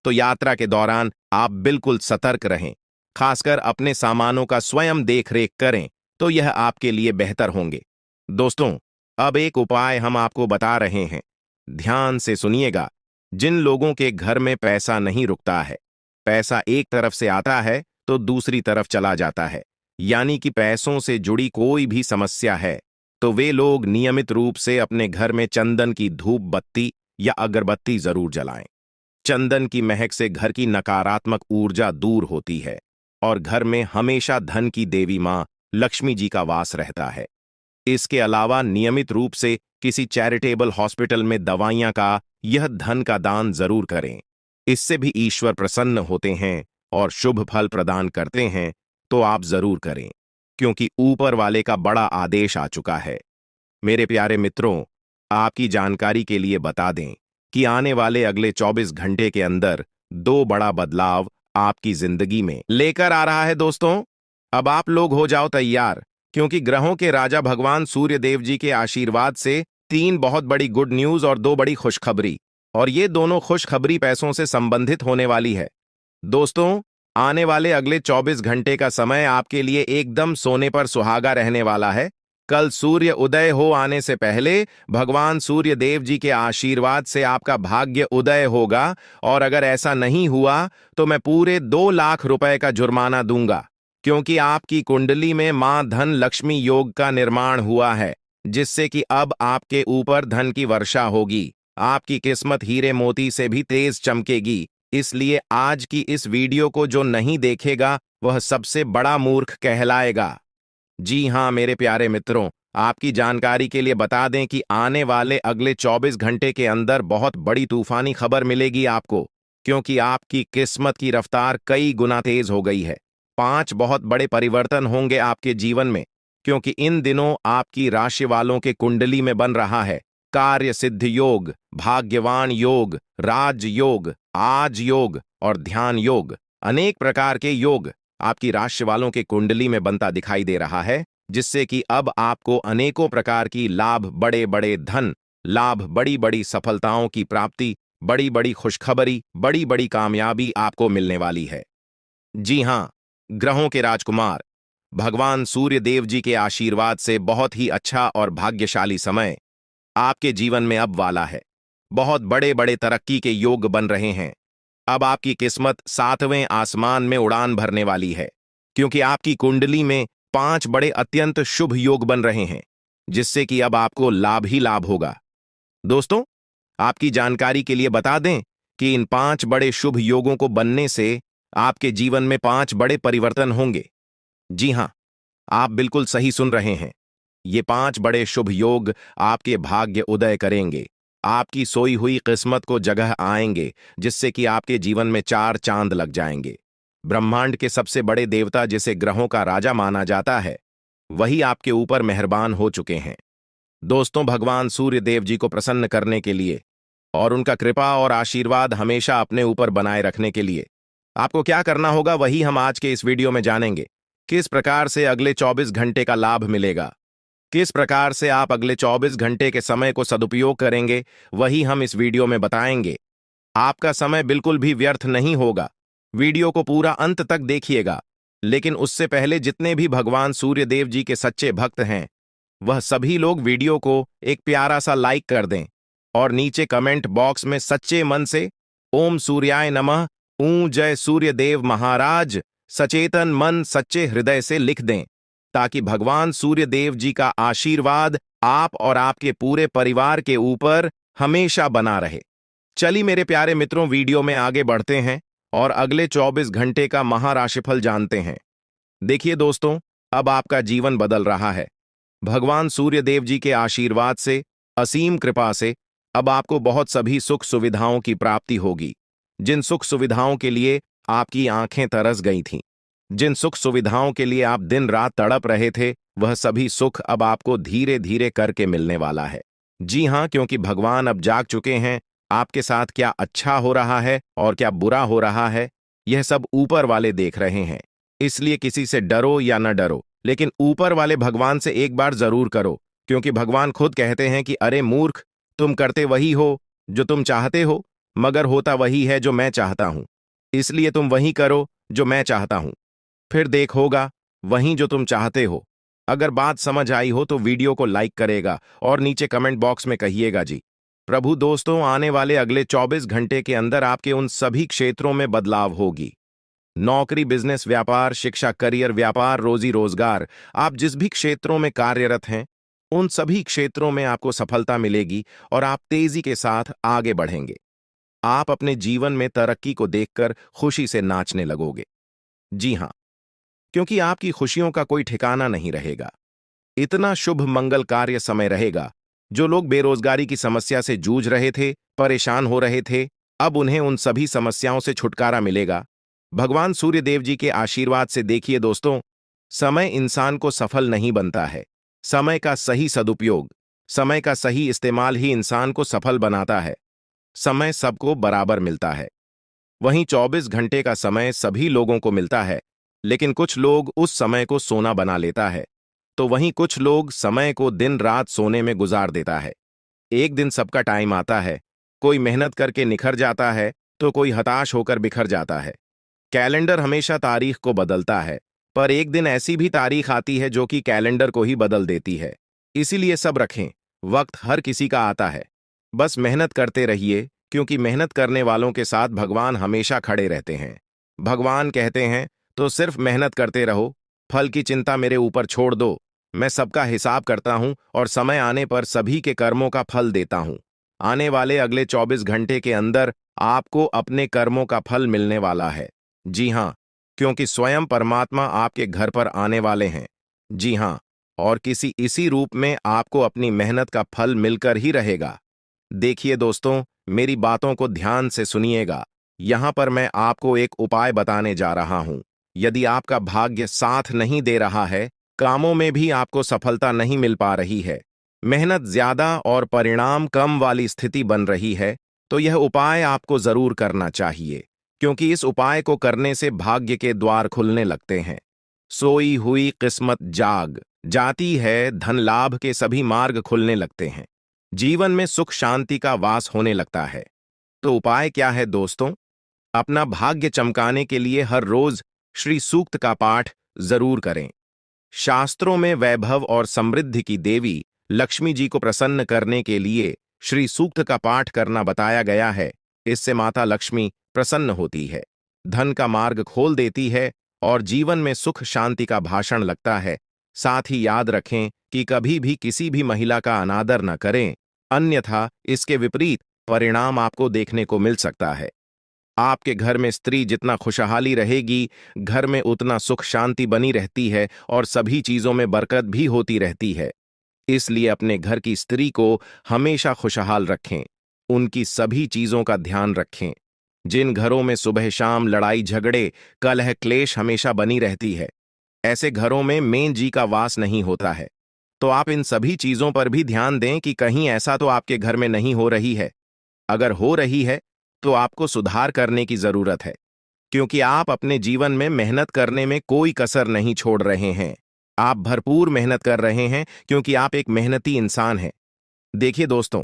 तो यात्रा के दौरान आप बिल्कुल सतर्क रहें। खासकर अपने सामानों का स्वयं देखरेख करें, तो यह आपके लिए बेहतर होंगे। दोस्तों, अब एक उपाय हम आपको बता रहे हैं, ध्यान से सुनिएगा। जिन लोगों के घर में पैसा नहीं रुकता है, पैसा एक तरफ से आता है तो दूसरी तरफ चला जाता है, यानी कि पैसों से जुड़ी कोई भी समस्या है, तो वे लोग नियमित रूप से अपने घर में चंदन की धूप बत्ती या अगरबत्ती जरूर जलाएं। चंदन की महक से घर की नकारात्मक ऊर्जा दूर होती है और घर में हमेशा धन की देवी मां लक्ष्मी जी का वास रहता है। इसके अलावा नियमित रूप से किसी चैरिटेबल हॉस्पिटल में दवाइयां का यह धन का दान जरूर करें। इससे भी ईश्वर प्रसन्न होते हैं और शुभ फल प्रदान करते हैं, तो आप जरूर करें, क्योंकि ऊपर वाले का बड़ा आदेश आ चुका है। मेरे प्यारे मित्रों, आपकी जानकारी के लिए बता दें कि आने वाले अगले 24 घंटे के अंदर 2 बड़ा बदलाव आपकी जिंदगी में लेकर आ रहा है। दोस्तों, अब आप लोग हो जाओ तैयार, क्योंकि ग्रहों के राजा भगवान सूर्य देव जी के आशीर्वाद से 3 बहुत बड़ी गुड न्यूज और 2 बड़ी खुशखबरी, और ये दोनों खुशखबरी पैसों से संबंधित होने वाली है। दोस्तों, आने वाले अगले 24 घंटे का समय आपके लिए एकदम सोने पर सुहागा रहने वाला है। कल सूर्य उदय हो आने से पहले भगवान सूर्य देव जी के आशीर्वाद से आपका भाग्य उदय होगा, और अगर ऐसा नहीं हुआ तो मैं पूरे 2 लाख रुपए का जुर्माना दूंगा, क्योंकि आपकी कुंडली में मां धन लक्ष्मी योग का निर्माण हुआ है, जिससे कि अब आपके ऊपर धन की वर्षा होगी। आपकी किस्मत हीरे मोती से भी तेज चमकेगी। इसलिए आज की इस वीडियो को जो नहीं देखेगा वह सबसे बड़ा मूर्ख कहलाएगा। जी हां मेरे प्यारे मित्रों, आपकी जानकारी के लिए बता दें कि आने वाले अगले 24 घंटे के अंदर बहुत बड़ी तूफानी खबर मिलेगी आपको, क्योंकि आपकी किस्मत की रफ्तार कई गुना तेज हो गई है। 5 बहुत बड़े परिवर्तन होंगे आपके जीवन में, क्योंकि इन दिनों आपकी राशि वालों के कुंडली में बन रहा है कार्य सिद्ध योग, भाग्यवान योग, राज योग, आज योग और ध्यान योग। अनेक प्रकार के योग आपकी राशि वालों के कुंडली में बनता दिखाई दे रहा है, जिससे कि अब आपको अनेकों प्रकार की लाभ, बड़े बड़े धन लाभ, बड़ी बड़ी सफलताओं की प्राप्ति, बड़ी बड़ी खुशखबरी, बड़ी बड़ी कामयाबी आपको मिलने वाली है। जी हां, ग्रहों के राजकुमार भगवान सूर्य देव जी के आशीर्वाद से बहुत ही अच्छा और भाग्यशाली समय आपके जीवन में अब वाला है। बहुत बड़े बड़े तरक्की के योग बन रहे हैं। अब आपकी किस्मत 7वें आसमान में उड़ान भरने वाली है, क्योंकि आपकी कुंडली में 5 बड़े अत्यंत शुभ योग बन रहे हैं, जिससे कि अब आपको लाभ ही लाभ होगा। दोस्तों, आपकी जानकारी के लिए बता दें कि इन 5 बड़े शुभ योगों को बनने से आपके जीवन में 5 बड़े परिवर्तन होंगे। जी हां, आप बिल्कुल सही सुन रहे हैं। ये 5 बड़े शुभ योग आपके भाग्य उदय करेंगे, आपकी सोई हुई किस्मत को जगह आएंगे, जिससे कि आपके जीवन में 4 चांद लग जाएंगे। ब्रह्मांड के सबसे बड़े देवता, जिसे ग्रहों का राजा माना जाता है, वही आपके ऊपर मेहरबान हो चुके हैं। दोस्तों, भगवान सूर्य देव जी को प्रसन्न करने के लिए और उनका कृपा और आशीर्वाद हमेशा अपने ऊपर बनाए रखने के लिए आपको क्या करना होगा, वही हम आज के इस वीडियो में जानेंगे। किस प्रकार से अगले 24 घंटे का लाभ मिलेगा, किस प्रकार से आप अगले 24 घंटे के समय को सदुपयोग करेंगे, वही हम इस वीडियो में बताएंगे। आपका समय बिल्कुल भी व्यर्थ नहीं होगा। वीडियो को पूरा अंत तक देखिएगा, लेकिन उससे पहले जितने भी भगवान सूर्य देव जी के सच्चे भक्त हैं, वह सभी लोग वीडियो को एक प्यारा सा लाइक कर दें और नीचे कमेंट बॉक्स में सच्चे मन से ओम सूर्याय नमः, ऊं जय सूर्य देव महाराज, सचेतन मन सच्चे हृदय से लिख दें। ताकि भगवान सूर्य देव जी का आशीर्वाद आप और आपके पूरे परिवार के ऊपर हमेशा बना रहे। चलिए मेरे प्यारे मित्रों, वीडियो में आगे बढ़ते हैं और अगले 24 घंटे का महाराशिफल जानते हैं। देखिए दोस्तों, अब आपका जीवन बदल रहा है। भगवान सूर्य देव जी के आशीर्वाद से, असीम कृपा से अब आपको बहुत सभी सुख सुविधाओं की प्राप्ति होगी। जिन सुख सुविधाओं के लिए आपकी आंखें तरस गई थीं, जिन सुख सुविधाओं के लिए आप दिन रात तड़प रहे थे, वह सभी सुख अब आपको धीरे धीरे करके मिलने वाला है। जी हां, क्योंकि भगवान अब जाग चुके हैं। आपके साथ क्या अच्छा हो रहा है और क्या बुरा हो रहा है, यह सब ऊपर वाले देख रहे हैं। इसलिए किसी से डरो या न डरो, लेकिन ऊपर वाले भगवान से एक बार जरूर करो, क्योंकि भगवान खुद कहते हैं कि अरे मूर्ख, तुम करते वही हो जो तुम चाहते हो, मगर होता वही है जो मैं चाहता हूं। इसलिए तुम वही करो जो मैं चाहता हूं, फिर देख होगा वही जो तुम चाहते हो। अगर बात समझ आई हो तो वीडियो को लाइक करेगा और नीचे कमेंट बॉक्स में कहिएगा जी। प्रभु दोस्तों, आने वाले अगले 24 घंटे के अंदर आपके उन सभी क्षेत्रों में बदलाव होगी। नौकरी, बिजनेस, व्यापार, शिक्षा, करियर, व्यापार, रोजी रोजगार, आप जिस भी क्षेत्रों में कार्यरत हैं, उन सभी क्षेत्रों में आपको सफलता मिलेगी और आप तेजी के साथ आगे बढ़ेंगे। आप अपने जीवन में तरक्की को देखकर खुशी से नाचने लगोगे। जी हां, क्योंकि आपकी खुशियों का कोई ठिकाना नहीं रहेगा। इतना शुभ मंगल कार्य समय रहेगा। जो लोग बेरोजगारी की समस्या से जूझ रहे थे, परेशान हो रहे थे, अब उन्हें उन सभी समस्याओं से छुटकारा मिलेगा भगवान सूर्य देव जी के आशीर्वाद से। देखिए दोस्तों, समय इंसान को सफल नहीं बनता है। समय का सही सदुपयोग, समय का सही इस्तेमाल ही इंसान को सफल बनाता है। समय सबको बराबर मिलता है। वहीं 24 घंटे का समय सभी लोगों को मिलता है, लेकिन कुछ लोग उस समय को सोना बना लेता है, तो वहीं कुछ लोग समय को दिन रात सोने में गुजार देता है। एक दिन सबका टाइम आता है, कोई मेहनत करके निखर जाता है तो कोई हताश होकर बिखर जाता है। कैलेंडर हमेशा तारीख को बदलता है, पर एक दिन ऐसी भी तारीख आती है जो कि कैलेंडर को ही बदल देती है। इसीलिए सब रखें, वक्त हर किसी का आता है। बस मेहनत करते रहिए, क्योंकि मेहनत करने वालों के साथ भगवान हमेशा खड़े रहते हैं। भगवान कहते हैं तो सिर्फ मेहनत करते रहो, फल की चिंता मेरे ऊपर छोड़ दो। मैं सबका हिसाब करता हूं और समय आने पर सभी के कर्मों का फल देता हूं। आने वाले अगले 24 घंटे के अंदर आपको अपने कर्मों का फल मिलने वाला है। जी हां, क्योंकि स्वयं परमात्मा आपके घर पर आने वाले हैं। जी हां, और किसी इसी रूप में आपको अपनी मेहनत का फल मिलकर ही रहेगा। देखिए दोस्तों, मेरी बातों को ध्यान से सुनिएगा। यहां पर मैं आपको एक उपाय बताने जा रहा हूं। यदि आपका भाग्य साथ नहीं दे रहा है, कामों में भी आपको सफलता नहीं मिल पा रही है, मेहनत ज्यादा और परिणाम कम वाली स्थिति बन रही है, तो यह उपाय आपको जरूर करना चाहिए, क्योंकि इस उपाय को करने से भाग्य के द्वार खुलने लगते हैं। सोई हुई किस्मत जाग जाती है, धन लाभ के सभी मार्ग खुलने लगते हैं, जीवन में सुख शांति का वास होने लगता है। तो उपाय क्या है दोस्तों? अपना भाग्य चमकाने के लिए हर रोज श्री सूक्त का पाठ जरूर करें। शास्त्रों में वैभव और समृद्धि की देवी लक्ष्मी जी को प्रसन्न करने के लिए श्री सूक्त का पाठ करना बताया गया है। इससे माता लक्ष्मी प्रसन्न होती है, धन का मार्ग खोल देती है और जीवन में सुख शांति का भाषण लगता है। साथ ही याद रखें कि कभी भी किसी भी महिला का अनादर न करें, अन्यथा इसके विपरीत परिणाम आपको देखने को मिल सकता है। आपके घर में स्त्री जितना खुशहाली रहेगी, घर में उतना सुख शांति बनी रहती है और सभी चीजों में बरकत भी होती रहती है। इसलिए अपने घर की स्त्री को हमेशा खुशहाल रखें, उनकी सभी चीजों का ध्यान रखें। जिन घरों में सुबह शाम लड़ाई झगड़े कलह क्लेश हमेशा बनी रहती है, ऐसे घरों में मेन जी का वास नहीं होता है। तो आप इन सभी चीजों पर भी ध्यान दें कि कहीं ऐसा तो आपके घर में नहीं हो रही है। अगर हो रही है तो आपको सुधार करने की जरूरत है, क्योंकि आप अपने जीवन में मेहनत करने में कोई कसर नहीं छोड़ रहे हैं। आप भरपूर मेहनत कर रहे हैं, क्योंकि आप एक मेहनती इंसान हैं। देखिए दोस्तों,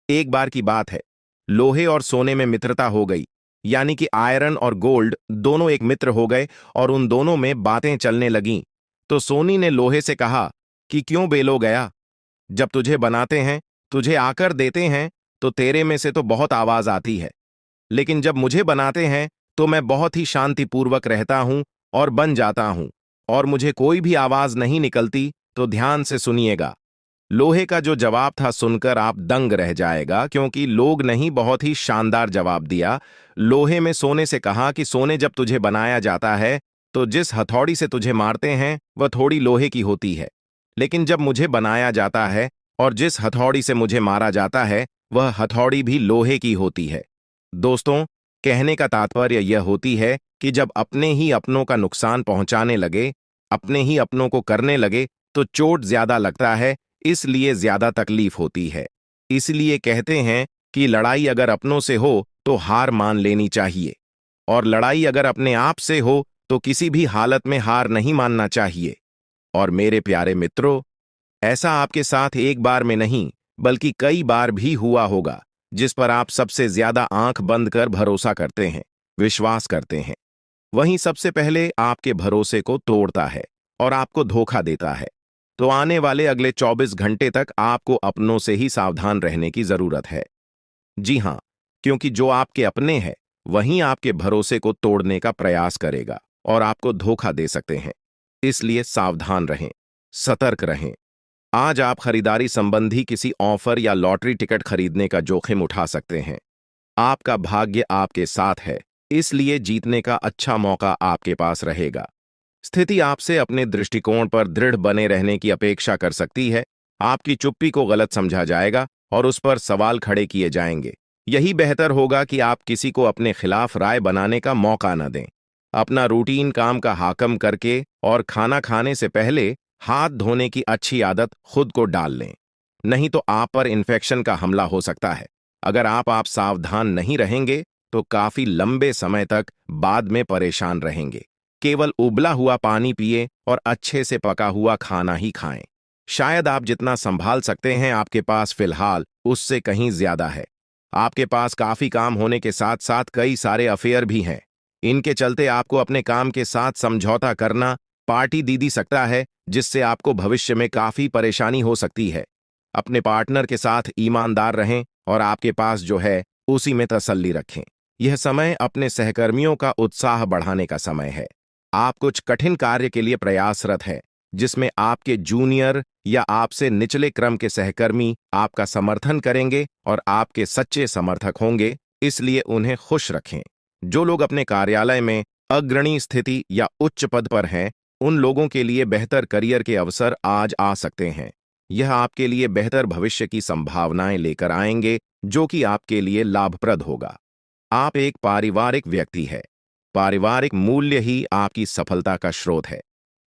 एक बार की बात है, लोहे और सोने में मित्रता हो गई, यानी कि आयरन और गोल्ड दोनों एक मित्र हो गए और उन दोनों में बातें चलने लगीं। तो सोनी ने लोहे से कहा कि क्यों बेलो गया, जब तुझे बनाते हैं, तुझे आकर देते हैं, तो तेरे में से तो बहुत आवाज आती है, लेकिन जब मुझे बनाते हैं तो मैं बहुत ही शांतिपूर्वक रहता हूं और बन जाता हूं, और मुझे कोई भी आवाज नहीं निकलती तो ध्यान से सुनिएगा। लोहे का जो जवाब था सुनकर आप दंग रह जाएगा, क्योंकि लोग नहीं, बहुत ही शानदार जवाब दिया। लोहे में सोने से कहा कि सोने जब तुझे बनाया जाता है तो जिस हथौड़ी से तुझे मारते हैं वह थोड़ी लोहे की होती है, लेकिन जब मुझे बनाया जाता है और जिस हथौड़ी से मुझे मारा जाता है वह हथौड़ी भी लोहे की होती है। दोस्तों, कहने का तात्पर्य यह होती है कि जब अपने ही अपनों का नुकसान पहुंचाने लगे, अपने ही अपनों को करने लगे, तो चोट ज्यादा लगता है, इसलिए ज्यादा तकलीफ होती है। इसलिए कहते हैं कि लड़ाई अगर अपनों से हो तो हार मान लेनी चाहिए, और लड़ाई अगर अपने आप से हो तो किसी भी हालत में हार नहीं मानना चाहिए। और मेरे प्यारे मित्रों, ऐसा आपके साथ एक बार में नहीं बल्कि कई बार भी हुआ होगा, जिस पर आप सबसे ज्यादा आंख बंद कर भरोसा करते हैं, विश्वास करते हैं, वहीं सबसे पहले आपके भरोसे को तोड़ता है और आपको धोखा देता है। तो आने वाले अगले 24 घंटे तक आपको अपनों से ही सावधान रहने की जरूरत है। जी हां, क्योंकि जो आपके अपने हैं वहीं आपके भरोसे को तोड़ने का प्रयास करेगा और आपको धोखा दे सकते हैं। इसलिए सावधान रहें, सतर्क रहें। आज आप खरीदारी संबंधी किसी ऑफर या लॉटरी टिकट खरीदने का जोखिम उठा सकते हैं। आपका भाग्य आपके साथ है, इसलिए जीतने का अच्छा मौका आपके पास रहेगा। स्थिति आपसे अपने दृष्टिकोण पर दृढ़ बने रहने की अपेक्षा कर सकती है। आपकी चुप्पी को गलत समझा जाएगा और उस पर सवाल खड़े किए जाएंगे। यही बेहतर होगा कि आप किसी को अपने खिलाफ राय बनाने का मौका न दें। अपना रूटीन काम का हाकम करके और खाना खाने से पहले हाथ धोने की अच्छी आदत खुद को डाल लें, नहीं तो आप पर इन्फेक्शन का हमला हो सकता है। अगर आप सावधान नहीं रहेंगे तो काफी लंबे समय तक बाद में परेशान रहेंगे। केवल उबला हुआ पानी पिए और अच्छे से पका हुआ खाना ही खाएं। शायद आप जितना संभाल सकते हैं आपके पास फिलहाल उससे कहीं ज्यादा है। आपके पास काफी काम होने के साथ साथ कई सारे अफेयर भी हैं। इनके चलते आपको अपने काम के साथ समझौता करना पार्टी दीदी सकता है, जिससे आपको भविष्य में काफी परेशानी हो सकती है। अपने पार्टनर के साथ ईमानदार रहें और आपके पास जो है उसी में तसल्ली रखें। यह समय अपने सहकर्मियों का उत्साह बढ़ाने का समय है। आप कुछ कठिन कार्य के लिए प्रयासरत हैं, जिसमें आपके जूनियर या आपसे निचले क्रम के सहकर्मी आपका समर्थन करेंगे और आपके सच्चे समर्थक होंगे, इसलिए उन्हें खुश रखें। जो लोग अपने कार्यालय में अग्रणी स्थिति या उच्च पद पर हैं, उन लोगों के लिए बेहतर करियर के अवसर आज आ सकते हैं। यह आपके लिए बेहतर भविष्य की संभावनाएं लेकर आएंगे, जो कि आपके लिए लाभप्रद होगा। आप एक पारिवारिक व्यक्ति है। पारिवारिक मूल्य ही आपकी सफलता का स्रोत है।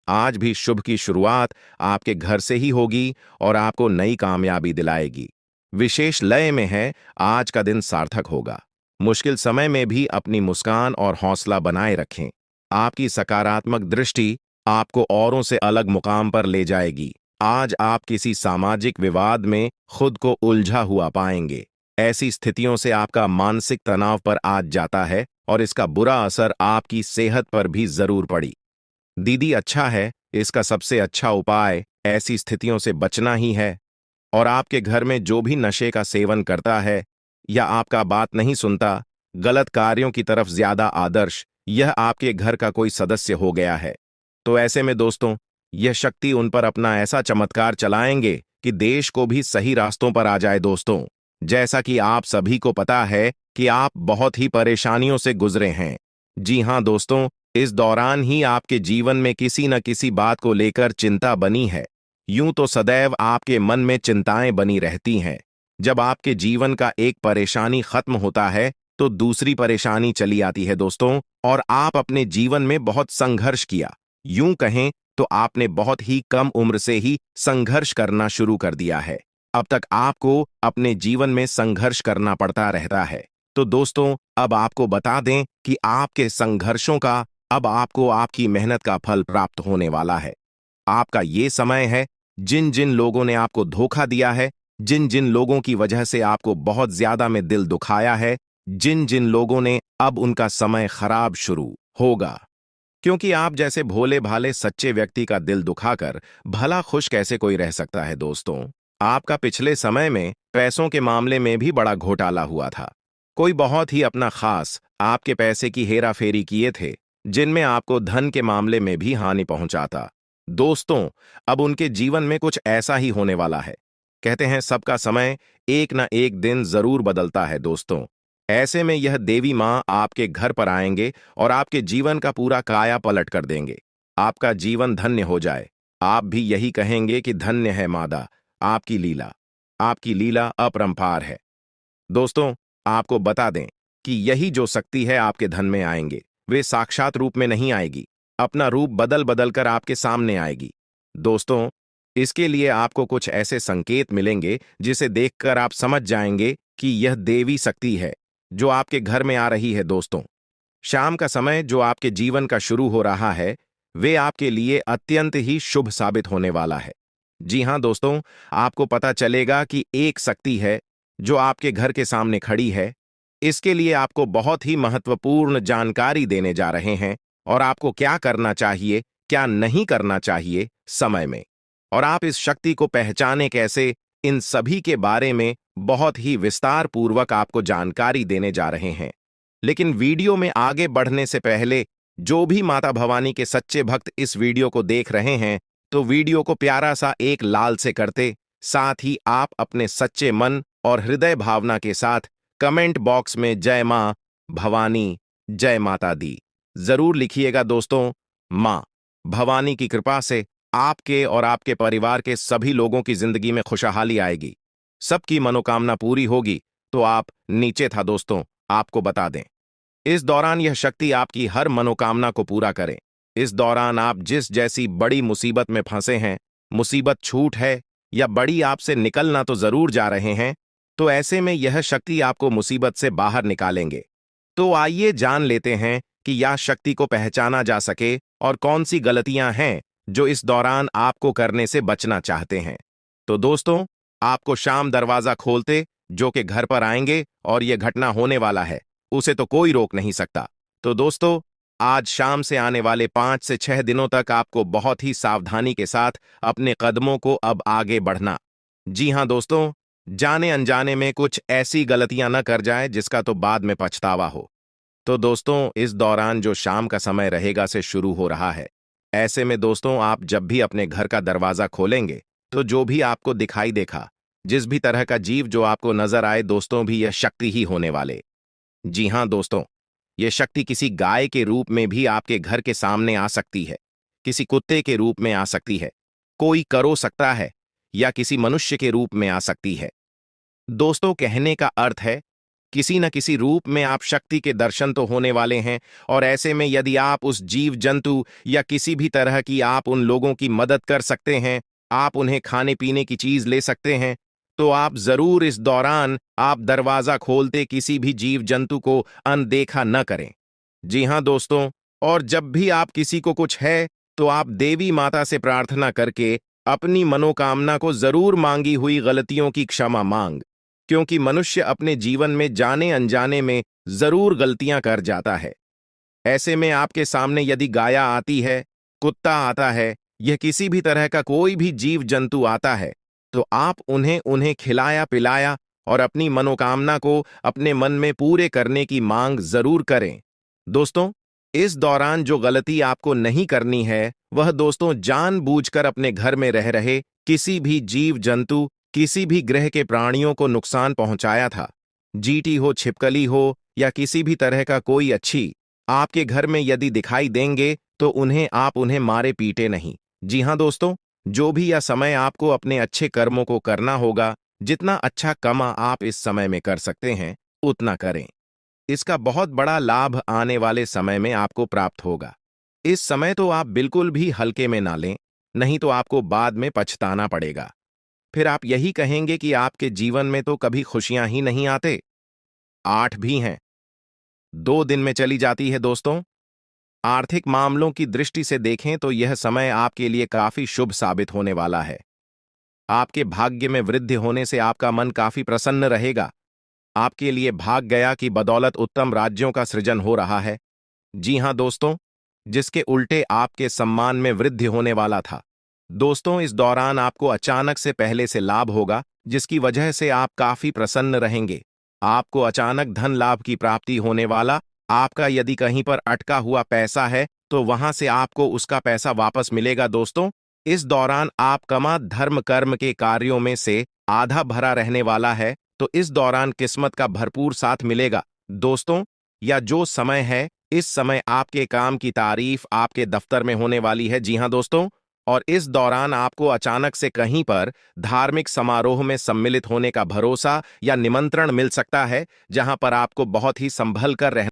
आज भी शुभ की शुरुआत आपके घर से ही होगी और आपको नई कामयाबी दिलाएगी। विशेष लय में है, आज का दिन सार्थक होगा। मुश्किल समय में भी अपनी मुस्कान और हौसला बनाए रखें। आपकी सकारात्मक दृष्टि आपको औरों से अलग मुकाम पर ले जाएगी। आज आप किसी सामाजिक विवाद में खुद को उलझा हुआ पाएंगे। ऐसी स्थितियों से आपका मानसिक तनाव पर आज जाता है और इसका बुरा असर आपकी सेहत पर भी जरूर पड़ी। दीदी अच्छा है, इसका सबसे अच्छा उपाय ऐसी स्थितियों से बचना ही है। और आपके घर में जो भी नशे का सेवन करता है या आपका बात नहीं सुनता, गलत कार्यों की तरफ ज्यादा आदर्श, यह आपके घर का कोई सदस्य हो गया है। तो ऐसे में दोस्तों, यह शक्ति उन पर अपना ऐसा चमत्कार चलाएंगे कि देश को भी सही रास्तों पर आ जाए। दोस्तों, जैसा कि आप सभी को पता है कि आप बहुत ही परेशानियों से गुजरे हैं। जी हां दोस्तों, इस दौरान ही आपके जीवन में किसी न किसी बात को लेकर चिंता बनी है। यूं तो सदैव आपके मन में चिंताएं बनी रहती हैं। जब आपके जीवन का एक परेशानी खत्म होता है तो दूसरी परेशानी चली आती है दोस्तों, और आप अपने जीवन में बहुत संघर्ष किया। यूं कहें तो आपने बहुत ही कम उम्र से ही संघर्ष करना शुरू कर दिया है। अब तक आपको अपने जीवन में संघर्ष करना पड़ता रहता है। तो दोस्तों, अब आपको बता दें कि आपके संघर्षों का अब आपको आपकी मेहनत का फल प्राप्त होने वाला है। आपका ये समय है। जिन जिन लोगों ने आपको धोखा दिया है, जिन जिन लोगों की वजह से आपको बहुत ज्यादा में दिल दुखाया है, जिन जिन लोगों ने, अब उनका समय खराब शुरू होगा। क्योंकि आप जैसे भोले भाले सच्चे व्यक्ति का दिल दुखाकर भला खुश कैसे कोई रह सकता है दोस्तों। आपका पिछले समय में पैसों के मामले में भी बड़ा घोटाला हुआ था। कोई बहुत ही अपना खास आपके पैसे की हेरा फेरी किए थे जिनमें आपको धन के मामले में भी हानि पहुंचाता। दोस्तों, अब उनके जीवन में कुछ ऐसा ही होने वाला है। कहते हैं सबका समय एक न एक दिन जरूर बदलता है दोस्तों। ऐसे में यह देवी माँ आपके घर पर आएंगे और आपके जीवन का पूरा काया पलट कर देंगे। आपका जीवन धन्य हो जाए। आप भी यही कहेंगे कि धन्य है मादा, आपकी लीला। आपकी लीला अपरंपार है। दोस्तों, आपको बता दें कि यही जो शक्ति है आपके धन में आएंगे, वे साक्षात रूप में नहीं आएगी, अपना रूप बदल बदल कर आपके सामने आएगी। दोस्तों, इसके लिए आपको कुछ ऐसे संकेत मिलेंगे जिसे देखकर आप समझ जाएंगे कि यह देवी शक्ति है जो आपके घर में आ रही है। दोस्तों, शाम का समय जो आपके जीवन का शुरू हो रहा है, वे आपके लिए अत्यंत ही शुभ साबित होने वाला है। जी हां दोस्तों, आपको पता चलेगा कि एक शक्ति है जो आपके घर के सामने खड़ी है। इसके लिए आपको बहुत ही महत्वपूर्ण जानकारी देने जा रहे हैं और आपको क्या करना चाहिए, क्या नहीं करना चाहिए समय में, और आप इस शक्ति को पहचाने कैसे, इन सभी के बारे में बहुत ही विस्तार पूर्वक आपको जानकारी देने जा रहे हैं। लेकिन वीडियो में आगे बढ़ने से पहले जो भी माता भवानी के सच्चे भक्त इस वीडियो को देख रहे हैं, तो वीडियो को प्यारा सा एक लाल से करते, साथ ही आप अपने सच्चे मन और हृदय भावना के साथ कमेंट बॉक्स में जय मां भवानी, जय माता दी जरूर लिखिएगा। दोस्तों, मां भवानी की कृपा से आपके और आपके परिवार के सभी लोगों की जिंदगी में खुशहाली आएगी, सबकी मनोकामना पूरी होगी। तो आप नीचे था दोस्तों, आपको बता दें, इस दौरान यह शक्ति आपकी हर मनोकामना को पूरा करे। इस दौरान आप जिस जैसी बड़ी मुसीबत में फंसे हैं, मुसीबत छूट है या बड़ी आपसे निकलना तो जरूर जा रहे हैं, तो ऐसे में यह शक्ति आपको मुसीबत से बाहर निकालेंगे। तो आइए जान लेते हैं कि यह शक्ति को पहचाना जा सके और कौन सी गलतियां हैं जो इस दौरान आपको करने से बचना चाहते हैं। तो दोस्तों, आपको शाम दरवाजा खोलते जो कि घर पर आएंगे और यह घटना होने वाला है, उसे तो कोई रोक नहीं सकता। तो दोस्तों, आज शाम से आने वाले 5 से 6 दिनों तक आपको बहुत ही सावधानी के साथ अपने कदमों को अब आगे बढ़ना। जी हां दोस्तों, जाने अनजाने में कुछ ऐसी गलतियां न कर जाए जिसका तो बाद में पछतावा हो। तो दोस्तों, इस दौरान जो शाम का समय रहेगा से शुरू हो रहा है। ऐसे में दोस्तों, आप जब भी अपने घर का दरवाजा खोलेंगे, तो जो भी आपको दिखाई देखा, जिस भी तरह का जीव जो आपको नजर आए दोस्तों, भी यह शक्ति ही होने वाले। जी हां दोस्तों, यह शक्ति किसी गाय के रूप में भी आपके घर के सामने आ सकती है, किसी कुत्ते के रूप में आ सकती है, कोई करो सकता है, या किसी मनुष्य के रूप में आ सकती है। दोस्तों, कहने का अर्थ है किसी न किसी रूप में आप शक्ति के दर्शन तो होने वाले हैं, और ऐसे में यदि आप उस जीव जंतु या किसी भी तरह की आप उन लोगों की मदद कर सकते हैं, आप उन्हें खाने पीने की चीज ले सकते हैं, तो आप जरूर इस दौरान आप दरवाजा खोलते किसी भी जीव जंतु को अनदेखा न करें। जी हां दोस्तों, और जब भी आप किसी को कुछ है, तो आप देवी माता से प्रार्थना करके अपनी मनोकामना को जरूर मांगी हुई गलतियों की क्षमा मांग, क्योंकि मनुष्य अपने जीवन में जाने अनजाने में जरूर गलतियां कर जाता है। ऐसे में आपके सामने यदि गाया आती है, कुत्ता आता है, यह किसी भी तरह का कोई भी जीव जंतु आता है, तो आप उन्हें उन्हें खिलाया पिलाया और अपनी मनोकामना को अपने मन में पूरे करने की मांग जरूर करें। दोस्तों, इस दौरान जो गलती आपको नहीं करनी है, वह दोस्तों जानबूझकर अपने घर में रह रहे किसी भी जीव जंतु, किसी भी ग्रह के प्राणियों को नुकसान पहुंचाया था। जीटी हो, छिपकली हो, या किसी भी तरह का कोई अच्छी आपके घर में यदि दिखाई देंगे, तो आप उन्हें मारे पीटे नहीं। जी हां दोस्तों, जो भी यह समय आपको अपने अच्छे कर्मों को करना होगा, जितना अच्छा कमा आप इस समय में कर सकते हैं, उतना करें। इसका बहुत बड़ा लाभ आने वाले समय में आपको प्राप्त होगा। इस समय तो आप बिल्कुल भी हल्के में ना लें, नहीं तो आपको बाद में पछताना पड़ेगा। फिर आप यही कहेंगे कि आपके जीवन में तो कभी खुशियां ही नहीं आते। 8 भी हैं, 2 दिन में चली जाती है। दोस्तों, आर्थिक मामलों की दृष्टि से देखें तो यह समय आपके लिए काफी शुभ साबित होने वाला है। आपके भाग्य में वृद्धि होने से आपका मन काफी प्रसन्न रहेगा। आपके लिए भाग गया कि बदौलत उत्तम राज्यों का सृजन हो रहा है। जी हां दोस्तों, जिसके उल्टे आपके सम्मान में वृद्धि होने वाला था। दोस्तों, इस दौरान आपको अचानक से पहले से लाभ होगा, जिसकी वजह से आप काफी प्रसन्न रहेंगे। आपको अचानक धन लाभ की प्राप्ति होने वाला, आपका यदि कहीं पर अटका हुआ पैसा है तो वहां से आपको उसका पैसा वापस मिलेगा दोस्तों। इस दौरान आप कमा धर्म कर्म के कार्यों में से आधा भरा रहने वाला है, तो इस दौरान किस्मत का भरपूर साथ मिलेगा दोस्तों। या जो समय है, इस समय आपके काम की तारीफ आपके दफ्तर में होने वाली है, जी हां दोस्तों। और इस दौरान आपको अचानक से कहीं पर धार्मिक समारोह में सम्मिलित होने का भरोसा या निमंत्रण मिल सकता है, जहां पर आपको बहुत ही संभल कर रहना